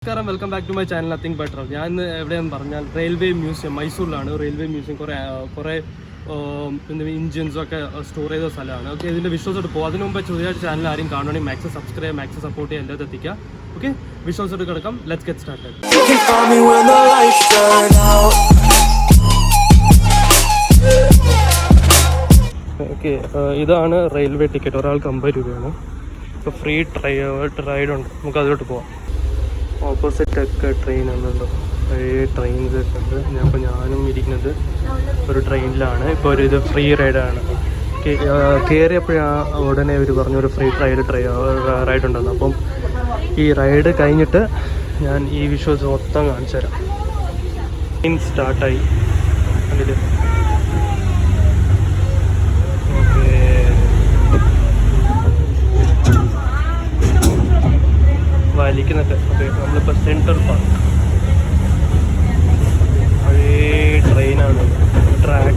Welcome back to my channel nothingbuttravel. I am railway museum Mysore. Railway museum engines storage okay this visuals channel max subscribe max support okay visuals let's get started. You can find me when the lights turn out. Okay this is railway ticket free ride on opposite train trains train free ride free ride ride visuals start Center Park. Train track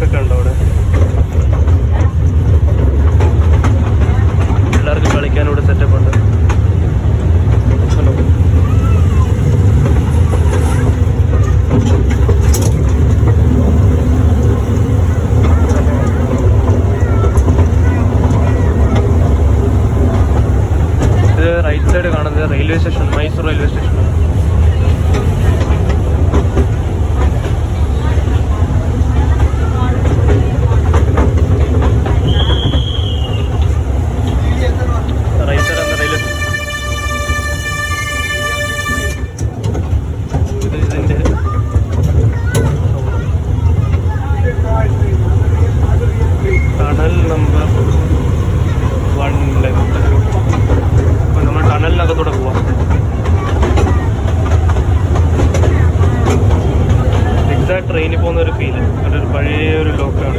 setup right side the railway station, Mysore railway station. Train upon the feel under Pare local.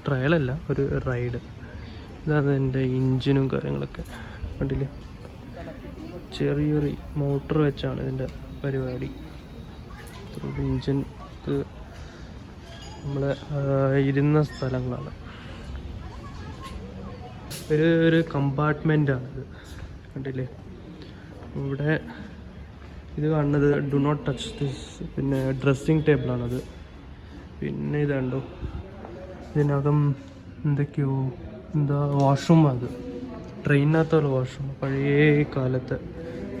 Trial ride. That's the engine cherry motor engine compartment do not touch this dressing table the washroom train washroom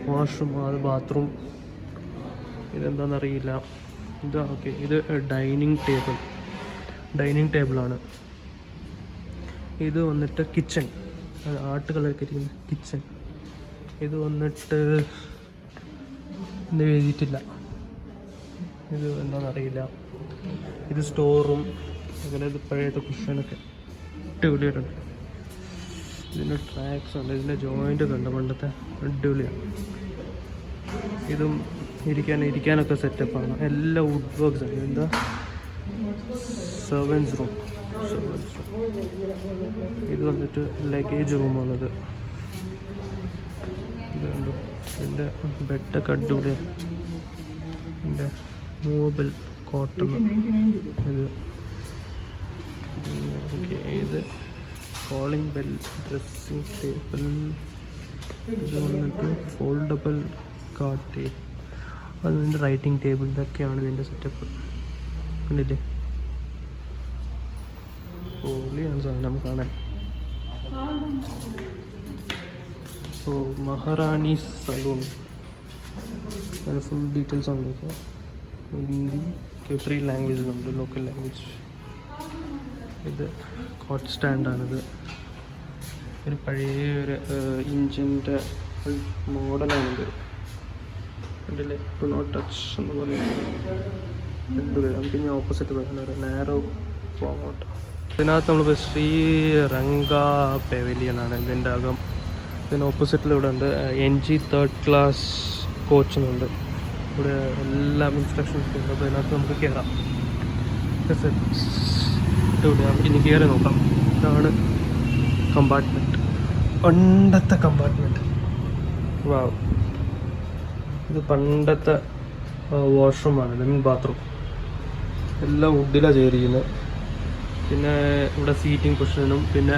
washroom bathroom okay this is a dining table this is a kitchen art color kitchen this is store room. Cushion tracks joint setup woodworks in the servants room. This was the luggage room the bed the movable cotton okay the calling bell dressing table foldable card table and writing table the setup so Maharani Saloon full details on Hindi free language local language. This cot stand engine model കണ്ടില്ലേ, do not touch എന്ന് പറയുന്നത്. നമുക്ക് ഇനി opposite പറയുന്നത് narrow പോകട്ടെ. ഇതിനകത്ത് നമ്മളിപ്പോൾ ശ്രീരംഗ പെവിലിയനാണ് ഇതിൻ്റെ അകം. ഇതിന് ഓപ്പോസിറ്റിൽ ഇവിടെ ഉണ്ട് NG 3rd class കോച്ച് എന്നുണ്ട്. ഇവിടെ എല്ലാം ഇൻസ്ട്രക്ഷൻസ് ഉണ്ട്. അപ്പോൾ ഇതിനകത്ത് നമുക്ക് കയറാം. ഇവിടെ നമുക്ക് ഇനി കയറി നോക്കാം. ഇതാണ് കമ്പാർട്ട്മെൻറ്റ്, പണ്ടത്തെ കമ്പാർട്ട്മെൻറ്റ്. വാവ്, ഇത് പണ്ടത്തെ വാഷ്റൂമാണ്, ലിവിങ് ബാത്റൂം. എല്ലാം വുഡിലാണ് ചെയ്തിരിക്കുന്നത്. പിന്നെ ഇവിടെ സീറ്റിംഗ് പൊസിഷനും പിന്നെ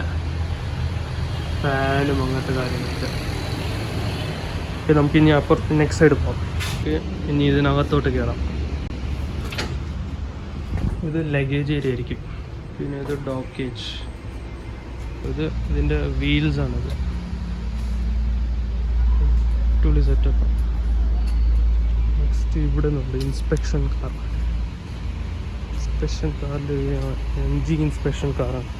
ഫാനും അങ്ങനത്തെ കാര്യങ്ങളൊക്കെ. പിന്നെ നമുക്കിനി അപ്പുറത്ത് നെക്സ്റ്റ് സൈഡ് പോകാം. ഇനി ഇതിനകത്തോട്ട് കയറാം. ഇത് ലഗേജ് ഏരിയ ആയിരിക്കും. പിന്നെ ഇത് ഡോക്കേജ്, ഇതിൻ്റെ വീൽസാണിത്. അടിപൊളി സെറ്റപ്പ്. നെക്സ്റ്റ് ഇവിടെ നിന്നുണ്ട് ഇൻസ്പെക്ഷൻ കാർ. ഇൻസ്പെക്ഷൻ കാറിൽ MG ഇൻസ്പെക്ഷൻ കാറാണ്.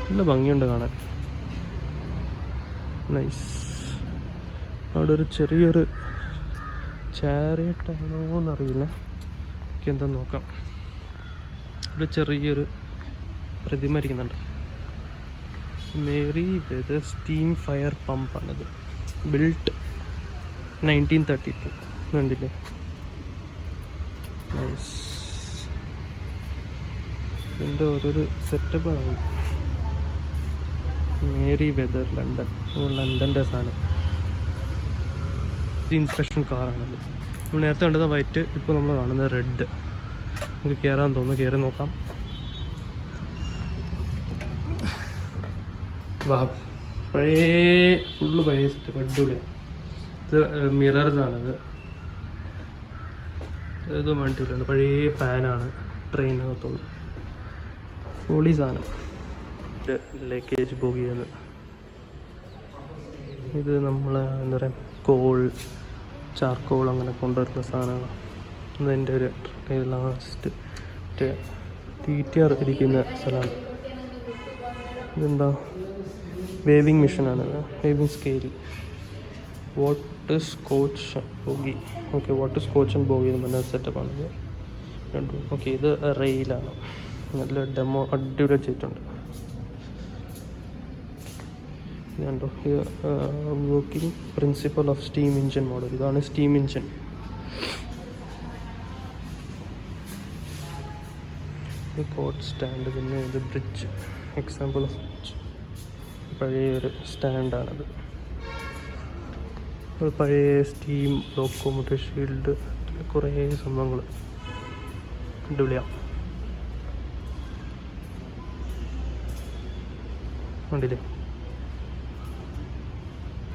നല്ല ഭംഗിയുണ്ട് കാണാൻ. നൈസ്. അവിടെ ഒരു ചെറിയൊരു ചാരിയറ്റാണോ എന്നറിയില്ല, എനിക്ക് എന്താ നോക്കാം. ഒരു ചെറിയൊരു പ്രതിമ ഇരിക്കുന്നുണ്ട്. മേരി വെതർ സ്റ്റീം ഫയർ പമ്പാണിത്. ബിൽട്ട് 1932. കണ്ടില്ലേ, നൈസ്. ഇതിൻ്റെ ഓരോരു സെറ്റപ്പാണ്. മേരി വെതർ ലണ്ടൻ, ലണ്ടൻ്റെ സാധനം. ഇൻസ്പെക്ഷൻ കാറാണത്. നമ്മൾ നേരത്തെ കണ്ടത് വൈറ്റ്, ഇപ്പോൾ നമ്മൾ കാണുന്നത് റെഡ്. നമുക്ക് കയറാൻ തോന്നുന്നു, കയറി നോക്കാം. വാ, പഴയ ഫുള്ള് പഴയ സെറ്റപ്പ്, അടിപൊളിയാണ്. ഇത് മിറേഴ്സാണിത്. ഇത് വണ്ടിയിലുണ്ട്, പഴയ ഫാനാണ് ട്രെയിനകത്തുള്ളത്. പൊളി സാധനം. ലഗേജ് ബോഗിയാണ് ഇത്. നമ്മൾ എന്താ പറയുക, ചാർക്കോൾ അങ്ങനെ കൊണ്ടുവരുന്ന സാധനമാണ്. അതിൻ്റെ ഒരു ലാസ്റ്റ് TTR ഇരിക്കുന്ന സ്ഥലമാണ്. ഇതെന്താ, വേവിങ് മെഷീനാണ്, waving scale. Water scotch bogie. Okay, water scotch and bogie എന്ന് പറഞ്ഞ സെറ്റപ്പാണിത് രണ്ടും. ഓക്കെ, ഇത് റെയിലാണ്. നല്ല ഡെമോ അടിപൊളി ചെയ്തിട്ടുണ്ട്. ഇതുണ്ടോ, ഇത് working principal of steam engine model. ഇതാണ് സ്റ്റീം എഞ്ചിൻ. ഇത് കോട്ട് സ്റ്റാൻഡ്. പിന്നെ ഇത് ബ്രിഡ്ജ്, എക്സാമ്പിൾ ഓഫ് ബ്രിഡ്ജ്. പഴയൊരു സ്റ്റാൻഡാണത്. പഴയ സ്റ്റീം ലോക്കോമോട്ടീവ് ഷീൽഡ്, കുറേ സംഭവങ്ങൾ. അടിപൊളിയാണ്. കണ്ടില്ലേ,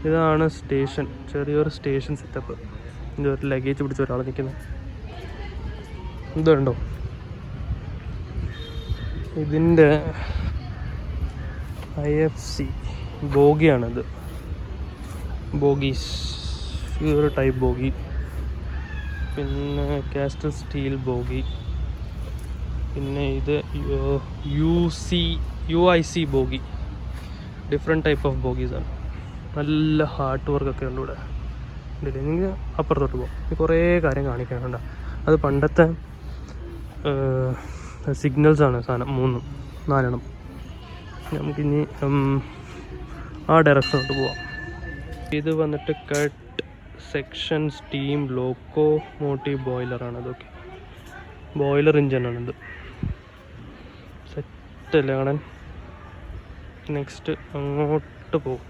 ഇതാണ് സ്റ്റേഷൻ, ചെറിയൊരു സ്റ്റേഷൻ സെറ്റപ്പ്. ഇതൊരു ലഗേജ് പിടിച്ച ഒരാൾ നിൽക്കുന്നത്. ഇതുണ്ടോ, ഇതിൻ്റെ IFC ബോഗിയാണിത്. ബോഗീസ്, ഈ ഒരു ടൈപ്പ് ബോഗി. പിന്നെ കാസ്റ്റർ സ്റ്റീൽ ബോഗി. പിന്നെ ഇത് UIC bogie. Different type of ബോഗീസാണ്. നല്ല ഹാർഡ് വർക്കൊക്കെ ഉണ്ട് ഇവിടെ. ഉണ്ടല്ലേ, നിങ്ങൾ അപ്പുറത്തോട്ട് പോകും. കുറേ കാര്യം കാണിക്കാനുണ്ട്. അത് പണ്ടത്തെ സിഗ്നൽസാണ് സാധനം, 4 നമുക്കിനി ആ ഡയറക്ഷനോട്ട് പോവാം. ഇത് വന്നിട്ട് കട്ട് സെക്ഷൻ സ്റ്റീം ലോക്കോമോട്ടീവ് ബോയിലറാണ്. അതൊക്കെ ബോയിലർ എഞ്ചിനാണിത്. സെറ്റല്ലേ കാണാൻ. നെക്സ്റ്റ് അങ്ങോട്ട് പോകും.